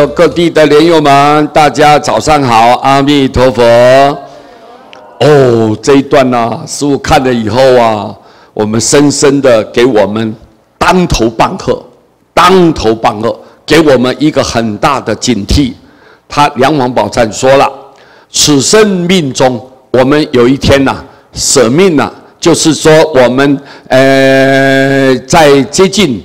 有各地的莲友们，大家早上好，阿弥陀佛。哦，这一段啊，师父看了以后啊，我们深深的给我们当头棒喝，当头棒喝，给我们一个很大的警惕。他梁王宝忏说了，此生命中，我们有一天呐、舍命呐、就是说我们在接近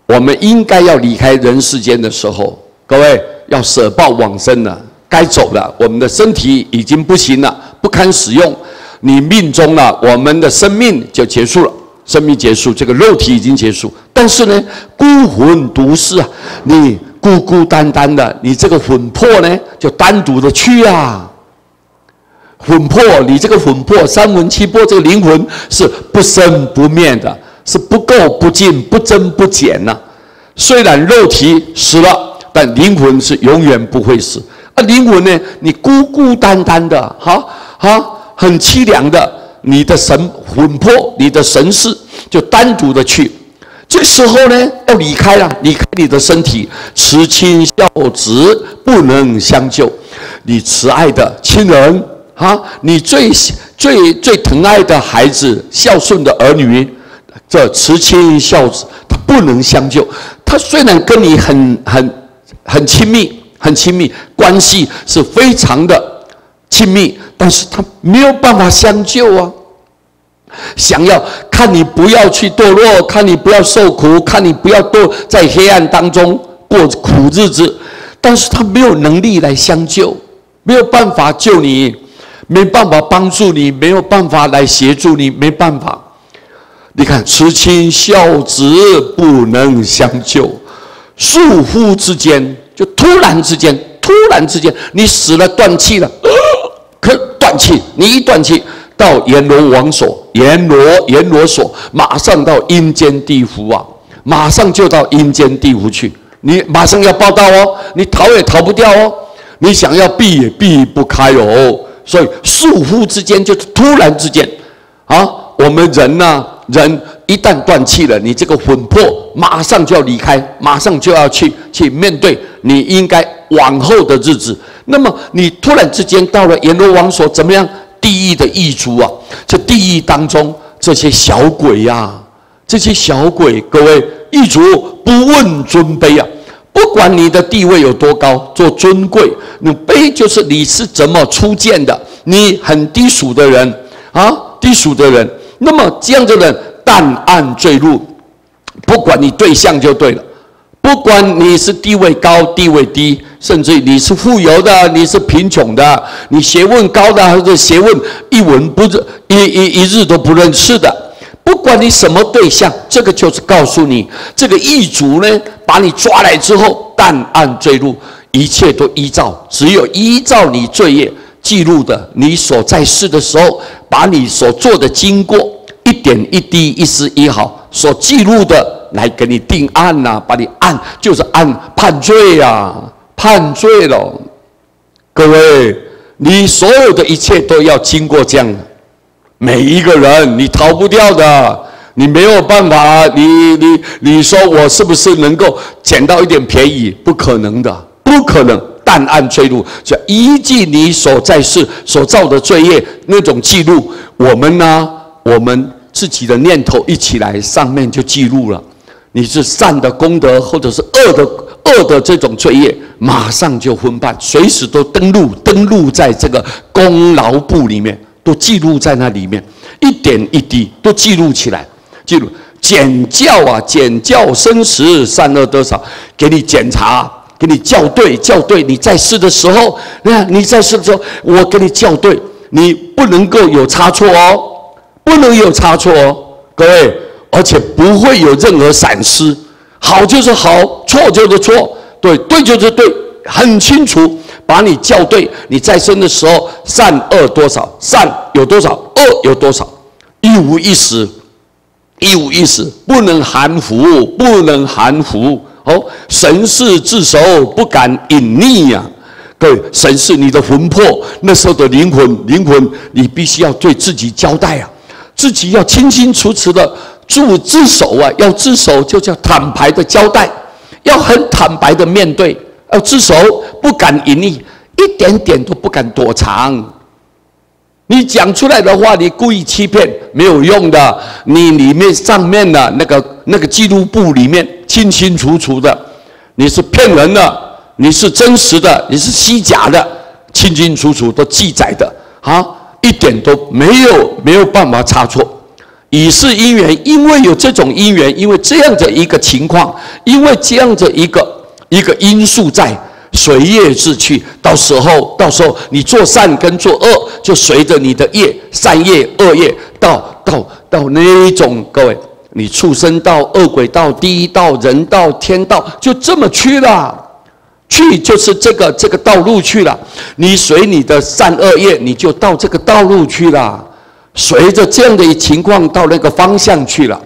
我们应该要离开人世间的时候，各位要舍报往生了，该走了，我们的身体已经不行了，不堪使用，你命中了，我们的生命就结束了，生命结束，这个肉体已经结束，但是呢，孤魂独逝啊，你孤孤单单的，你这个魂魄呢，就单独的去啊。魂魄，你这个魂魄三魂七魄，这个灵魂是不生不灭的，是不垢不净、不增不减呐、虽然肉体死了，但灵魂是永远不会死。啊，灵魂呢，你孤孤单单的，很凄凉的，你的魂魄，你的神识就单独的去。这个时候呢，要离开了，离开你的身体，慈亲孝子不能相救，你慈爱的亲人。你最疼爱的孩子，孝顺的儿女，这慈亲孝子，他不能相救。他虽然跟你很亲密，关系是非常的亲密，但是他没有办法相救啊。想要看你不要去堕落，看你不要受苦，看你不要堕在黑暗当中过苦日子，但是他没有能力来相救，没有办法救你。没办法帮助你，没有办法来协助你，没办法。你看，慈亲孝子不能相救，倏忽之间，就突然之间，你死了，断气了，可断气，你一断气，到阎罗王所，阎罗所，马上到阴间地府啊，马上就到阴间地府去，你马上要报到哦，你逃也逃不掉哦，你想要避也避不开哦。所以倏忽之间，就是突然之间，我们人呢，人一旦断气了，你这个魂魄马上就要离开，马上就要去面对你应该往后的日子。那么你突然之间到了阎罗王所，怎么样？地狱的狱卒啊，这地狱当中这些小鬼呀、这些小鬼，各位狱卒不问尊卑啊。不管你的地位有多高，多尊贵，你卑就是你是怎么出见的，你很低俗的人低俗的人，那么这样的人但按坠入，不管你对象就对了，不管你是地位高地位低，甚至你是富有的，你是贫穷的，你学问高的还是学问一文不一日都不认识的。不管你什么对象，这个就是告诉你，这个狱卒呢，把你抓来之后，但按坠入，一切都只有依照你罪业记录的，你所在世的时候，把你所做的经过一点一滴、一丝一毫所记录的，来给你定案呐、把你就是按判罪啊，判罪了。各位，你所有的一切都要经过这样。每一个人你逃不掉的，你没有办法，你说我是不是能够捡到一点便宜？不可能的，不可能。但按坠入，就依据你所在世所造的罪业那种记录，我们自己的念头一起来，上面就记录了。你是善的功德，或者是恶的这种罪业，马上就分判，随时都登录在这个功劳簿里面。都记录在那里面，一点一滴都记录起来，记录检教生死善恶多少，给你检查，给你校对。你在世的时候，我给你校对，你不能够有差错哦，不能有差错哦，各位，而且不会有任何闪失，好就是好，错就是错，对就是对，很清楚。把你校对，你在生的时候善恶多少，善有多少，恶有多少，一无一实，不能含糊哦。神识自守，不敢隐匿呀。对，神识你的魂魄，那时候的灵魂，你必须要对自己交代啊，自己要清清楚楚的自首啊，要自首就叫坦白的交代，要很坦白的面对。要自首，不敢隐匿，一点点都不敢躲藏。你讲出来的话，你故意欺骗，没有用的。你里面上面的那个记录簿里面清清楚楚的，你是骗人的，你是真实的，你是虚假的，清清楚楚都记载的啊，一点都没有办法差错。以是因缘，因为有这种因缘，因为这样的一个情况，因为这样的一个因素在。随业自去，到时候你做善跟做恶，就随着你的业，善业、恶业，到那一种，各位，你畜生道、恶鬼道、地狱道、人道、天道，就这么去了，去就是这个道路去了。你随你的善恶业，你就到这个道路去了，随着这样的情况到那个方向去了，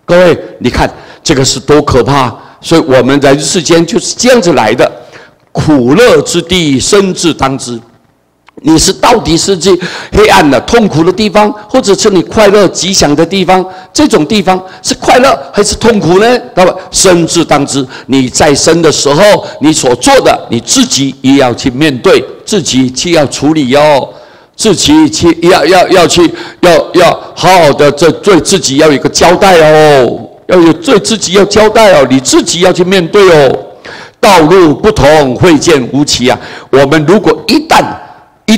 各位，你看这个是多可怕！所以我们人世间就是这样子来的，苦乐之地，生自当知。你是到底是这黑暗的、痛苦的地方，或者是你快乐吉祥的地方？这种地方是快乐还是痛苦呢？对吧？生自当知。你在生的时候，你所做的，你自己也要去面对，自己去要处理哦，自己去要好好的对自己要有一个交代哦。要有对自己要交代哦，你自己要去面对哦。道路不同，会见无期啊。我们如果一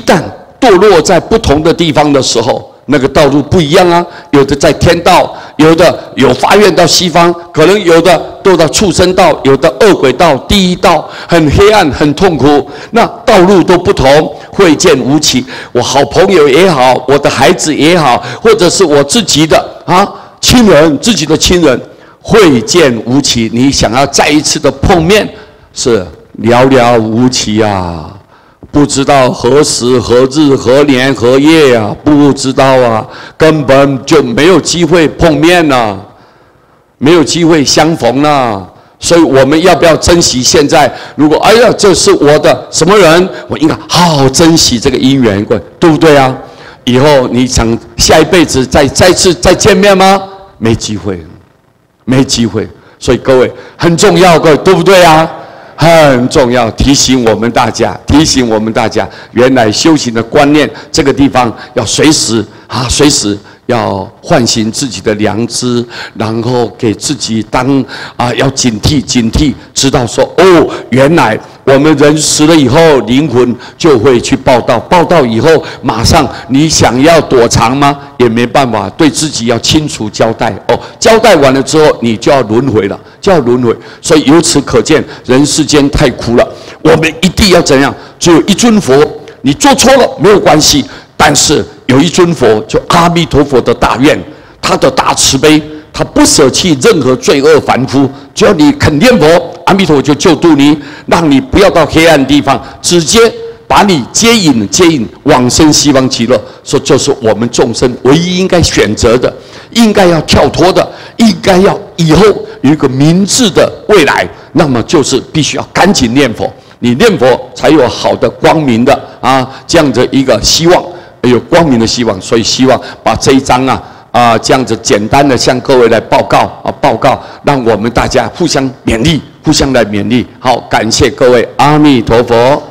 旦堕落在不同的地方的时候，那个道路不一样啊。有的在天道，有的有发愿到西方，可能有的堕到畜生道，有的恶鬼道、地狱道，很黑暗、很痛苦。那道路都不同，会见无期。我好朋友也好，我的孩子也好，或者是我自己的自己的亲人，会见无期。你想要再一次的碰面，是寥寥无期啊！不知道何时何日何年何月啊，不知道啊，根本就没有机会碰面啊，没有机会相逢啊。所以我们要不要珍惜现在？如果这是我的什么人，我应该好好珍惜这个姻缘，对不对啊？以后你想下一辈子再次见面吗？没机会，没机会。所以各位很重要，各位对不对啊？很重要，提醒我们大家，原来修行的观念，这个地方要随时要唤醒自己的良知，然后给自己要警惕，知道说原来我们人死了以后，灵魂就会去报道，报道以后马上你想要躲藏吗？也没办法，对自己要清楚交代交代完了之后，你就要轮回了，所以由此可见，人世间太苦了，我们一定要怎样？只有一尊佛，你做错了没有关系，但是有一尊佛，就阿弥陀佛的大愿，他的大慈悲，他不舍弃任何罪恶凡夫，只要你肯念佛，阿弥陀佛就救度你，让你不要到黑暗地方，直接把你接引往生西方极乐。说就是我们众生唯一应该选择的，应该要跳脱的，应该要以后有一个明智的未来，那么就是必须要赶紧念佛，你念佛才有好的光明的这样的一个希望，有光明的希望。所以希望把这一章这样子简单的向各位来报告，让我们大家互相勉励，互相来勉励。好，感谢各位，阿弥陀佛。